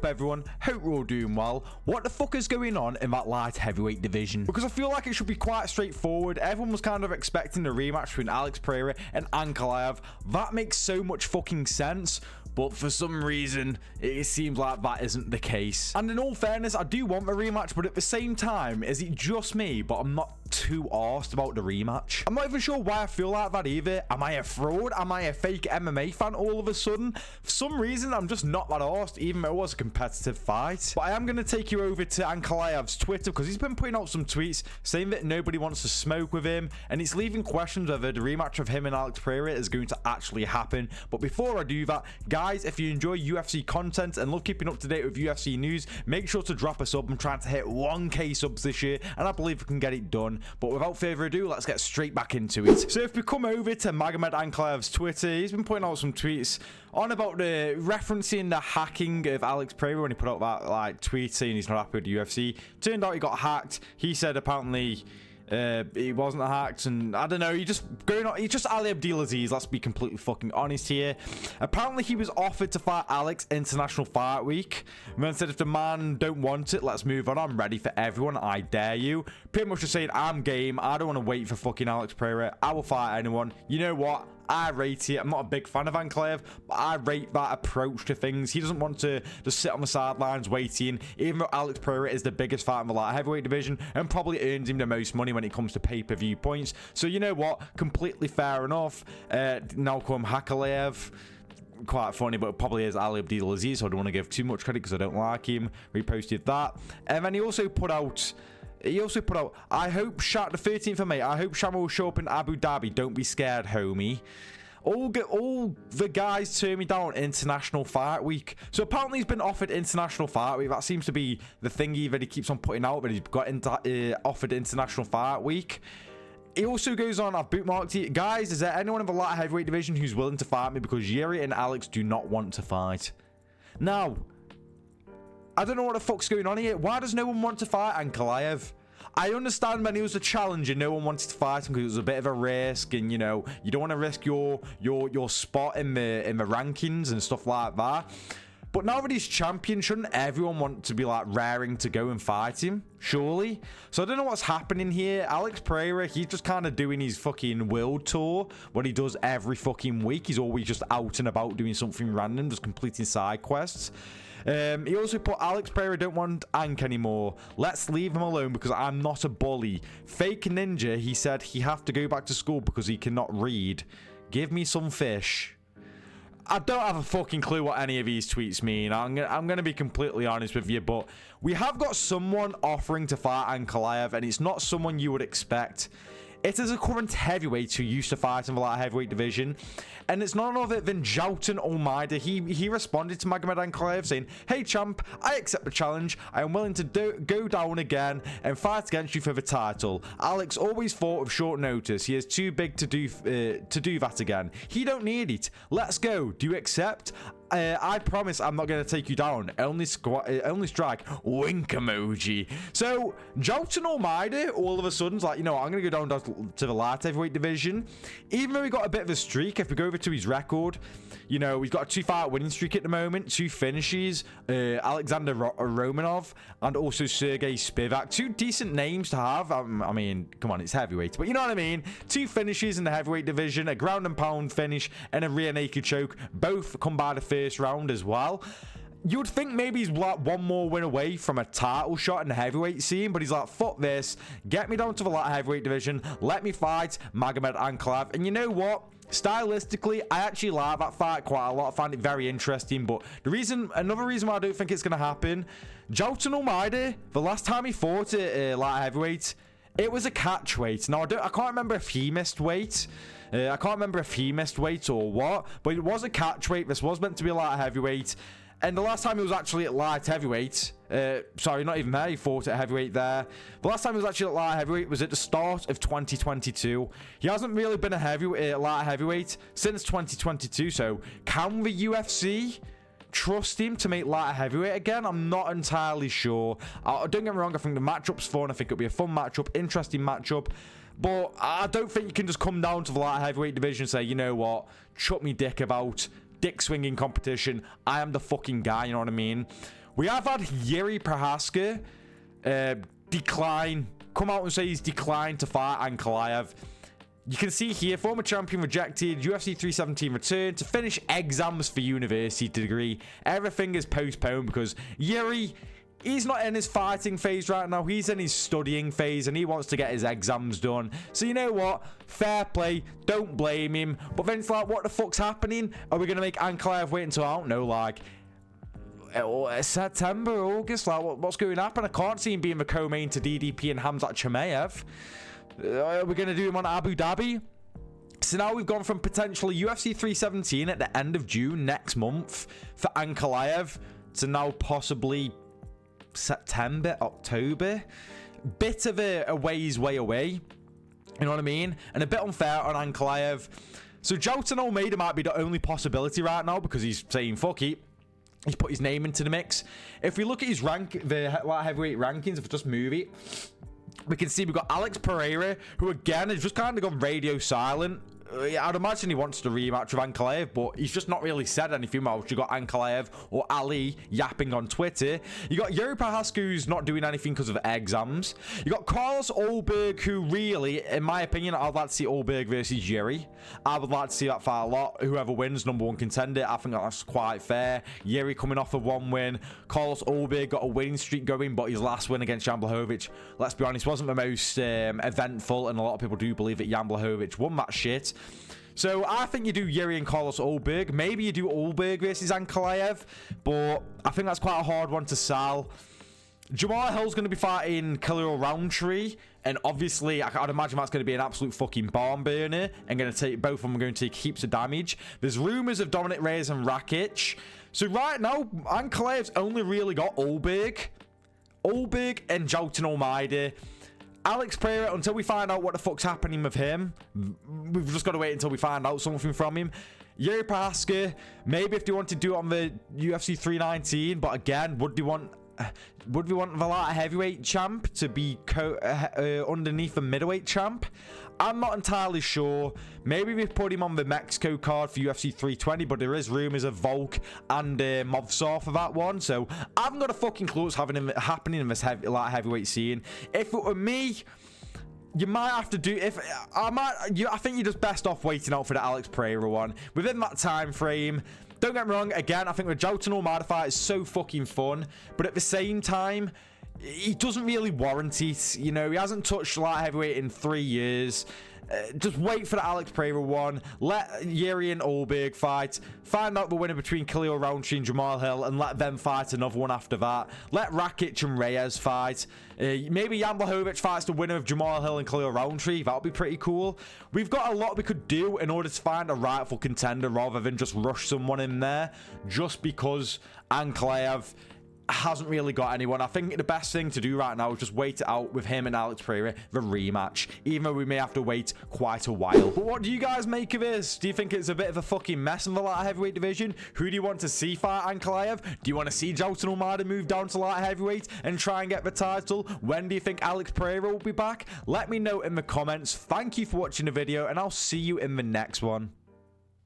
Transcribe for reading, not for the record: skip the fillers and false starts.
everyone? Hope we're all doing well. What the fuck is going on in that light heavyweight division? Because I feel like it should be quite straightforward. Everyone was kind of expecting a rematch between Alex Pereira and Ankalaev. That makes so much fucking sense. But for some reason, it seems like that isn't the case. And in all fairness, I do want the rematch, but at the same time, is it just me? But I'm not too arsed about the rematch. I'm not even sure why I feel like that either. Am I a fraud? Am I a fake MMA fan all of a sudden? For some reason, I'm just not that arsed, even though it was a competitive fight. But I am going to take you over to Ankalaev's Twitter, because he's been putting out some tweets saying that nobody wants to smoke with him, and it's leaving questions whether the rematch of him and Alex Pereira is going to actually happen. But before I do that, guys, if you enjoy UFC content and love keeping up to date with UFC news, make sure to drop a sub. I'm trying to hit 1k subs this year, and I believe we can get it done. But without further ado, let's get straight back into it. So if we come over to Magomed Ankalaev's Twitter, he's been putting out some tweets on about the referencing the hacking of Alex Pereira when he put out that like tweet saying he's not happy with the UFC. Turned out he got hacked. He said apparently he wasn't hacked, and I don't know, he's just Ali Abdelaziz, let's be completely fucking honest here. Apparently he was offered to fight Alex International Fight Week, and then said if the man don't want it, let's move on, I'm ready for everyone, I dare you. Pretty much just saying I'm game, I don't want to wait for fucking Alex Pereira, I will fight anyone. You know what, I rate it. I'm not a big fan of Ankalaev, but I rate that approach to things. He doesn't want to just sit on the sidelines waiting, even though Alex Pereira is the biggest fighter in the light heavyweight division and probably earns him the most money when it comes to pay-per-view points. So you know what, completely fair enough. Now come Ankalaev. Quite funny, but it probably is Ali Abdelaziz, so I don't want to give too much credit because I don't like him. Reposted that. And then he also put out, I hope the 13th of May, I hope Shama will show up in Abu Dhabi. Don't be scared, homie. All the guys turn me down International Fight Week. So apparently he's been offered International Fight Week. That seems to be the thingy that he keeps on putting out, but he's got offered International Fight Week. He also goes on, I've bookmarked it. Guys, is there anyone in the light heavyweight division who's willing to fight me? Because Yuri and Alex do not want to fight. Now, I don't know what the fuck's going on here. Why does no one want to fight Ankalaev? I understand when he was a challenger, no one wanted to fight him because it was a bit of a risk, and you know, you don't want to risk your spot in the rankings and stuff like that. But now that he's champion, shouldn't everyone want to be like raring to go and fight him? Surely. So I don't know what's happening here. Alex Pereira, he's just kind of doing his fucking world tour, what he does every fucking week. He's always just out and about doing something random, just completing side quests. He also put, Alex Pereira don't want Ank anymore. Let's leave him alone because I'm not a bully. Fake Ninja, he said he have to go back to school because he cannot read. Give me some fish. I don't have a fucking clue what any of these tweets mean. I'm gonna be completely honest with you, but we have got someone offering to fight Ankalaev, and it's not someone you would expect. It is a current heavyweight who used to fight in the light heavyweight division, and it's none other than Jailton Almeida. He responded to Magomed Ankalaev saying, "Hey champ, I accept the challenge. I am willing to go down again and fight against you for the title. Alex always thought of short notice. He is too big to do that again. He don't need it. Let's go. Do you accept? I promise I'm not going to take you down. Only strike. Wink emoji." So Jailton Almeida all of a sudden's like, you know what, I'm going to go down to the light heavyweight division. Even though he got a bit of a streak, if we go over to his record, you know, he's got a 2-fight winning streak at the moment, 2 finishes, Alexander Romanov and also Sergey Spivak. 2 decent names to have. I mean, come on, it's heavyweight, but you know what I mean. 2 finishes in the heavyweight division, a ground and pound finish and a rear naked choke. Both come by the first round as well. You would think maybe he's like one more win away from a title shot in the heavyweight scene, but he's like, fuck this, get me down to the light heavyweight division, let me fight Magomed Ankalaev. And you know what, stylistically, I actually like that fight quite a lot. I find it very interesting, but another reason why I don't think it's going to happen, Jailton Almeida, the last time he fought at light heavyweight, it was a catch weight. Now, I can't remember if he missed weight. I can't remember if he missed weight or what, but it was a catch weight. This was meant to be a light heavyweight. And the last time he was actually at light heavyweight, sorry, not even there, he fought at heavyweight there. The last time he was actually at light heavyweight was at the start of 2022. He hasn't really been a light heavyweight since 2022. So can the UFC trust him to make light heavyweight again? I'm not entirely sure. Don't get me wrong, I think the matchup's fun. I think it'll be a fun matchup, interesting matchup. But I don't think you can just come down to the light heavyweight division and say, you know what, chuck me dick about, dick swinging competition. I am the fucking guy, you know what I mean? We have had Yuri Prohaska come out and say he's declined to fight Ankalaev. You can see here, former champion rejected, UFC 317 return to finish exams for university degree. Everything is postponed because Yuri, he's not in his fighting phase right now. He's in his studying phase and he wants to get his exams done. So you know what? Fair play. Don't blame him. But then it's like, what the fuck's happening? Are we going to make Ankalaev wait until, I don't know, like September, August? Like, what's going to happen? I can't see him being the co-main to DDP and Khamzat Chimaev. We're going to do him on Abu Dhabi. So now we've gone from potentially UFC 317 at the end of June next month for Ankalaev to now possibly September, October. Bit of a ways way away. You know what I mean? And a bit unfair on Ankalaev. So Jailton Almeida might be the only possibility right now because he's saying fuck it. He's put his name into the mix. If we look at his the light heavyweight rankings, if we just move it, we can see we've got Alex Pereira, who again has just kind of gone radio silent. I'd imagine he wants to rematch with Ankalaev, but he's just not really said anything else. You got Ankalaev or Ali yapping on Twitter. You got Yuri Prohaska, who's not doing anything because of exams. You got Carlos Ulberg, who really, in my opinion, I'd like to see Ulberg versus Yuri. I would like to see that fight a lot. Whoever wins, #1 contender. I think that's quite fair. Yuri coming off of 1 win. Carlos Ulberg got a winning streak going, but his last win against Jan Blachowicz, let's be honest, wasn't the most eventful, and a lot of people do believe that Jan Blachowicz won that shit. So I think you do Yuri and Carlos Ulberg. Maybe you do Ulberg versus Ankalaev, but I think that's quite a hard one to sell. Jamahal Hill's going to be fighting Khalil Roundtree, and obviously I'd imagine that's going to be an absolute fucking barn burner, and going to take both of them are going to take heaps of damage. There's rumors of Dominic Reyes and Rakic. So right now Ankalaev's only really got Ulberg and Jailton Almeida. Alex Pereira, until we find out what the fuck's happening with him, we've just got to wait until we find out something from him. Yuri Prohaska, maybe if they want to do it on the UFC 319, but again, would we want the light heavyweight champ to be underneath the middleweight champ? I'm not entirely sure. Maybe we put him on the Mexico card for UFC 320, but there is rumors of Volk and Movsar for that one. So I haven't got a fucking clue what's happening in this light heavyweight scene. If it were me, you might have to do. I think you're just best off waiting out for the Alex Pereira one within that time frame. Don't get me wrong. Again, I think the Jailton Almeida fight is so fucking fun, but at the same time, he doesn't really warrant it. You know, he hasn't touched light heavyweight in 3 years. Just wait for the Alex Pereira one. Let Yuri and Ulberg fight. Find out the winner between Khalil Roundtree and Jamahal Hill, and let them fight another one after that. Let Rakic and Reyes fight. Maybe Jan Blachowicz fights the winner of Jamahal Hill and Khalil Roundtree. That would be pretty cool. We've got a lot we could do in order to find a rightful contender rather than just rush someone in there just because Ankalaev hasn't really got anyone. I think the best thing to do right now is just wait it out with him and Alex Pereira, the rematch, even though we may have to wait quite a while. But what do you guys make of this? Do you think it's a bit of a fucking mess in the light heavyweight division? Who do you want to see fight Ankalaev? Do you want to see Jailton Almeida move down to light heavyweight and try and get the title? When do you think Alex Pereira will be back? Let me know in the comments. Thank you for watching the video, and I'll see you in the next one.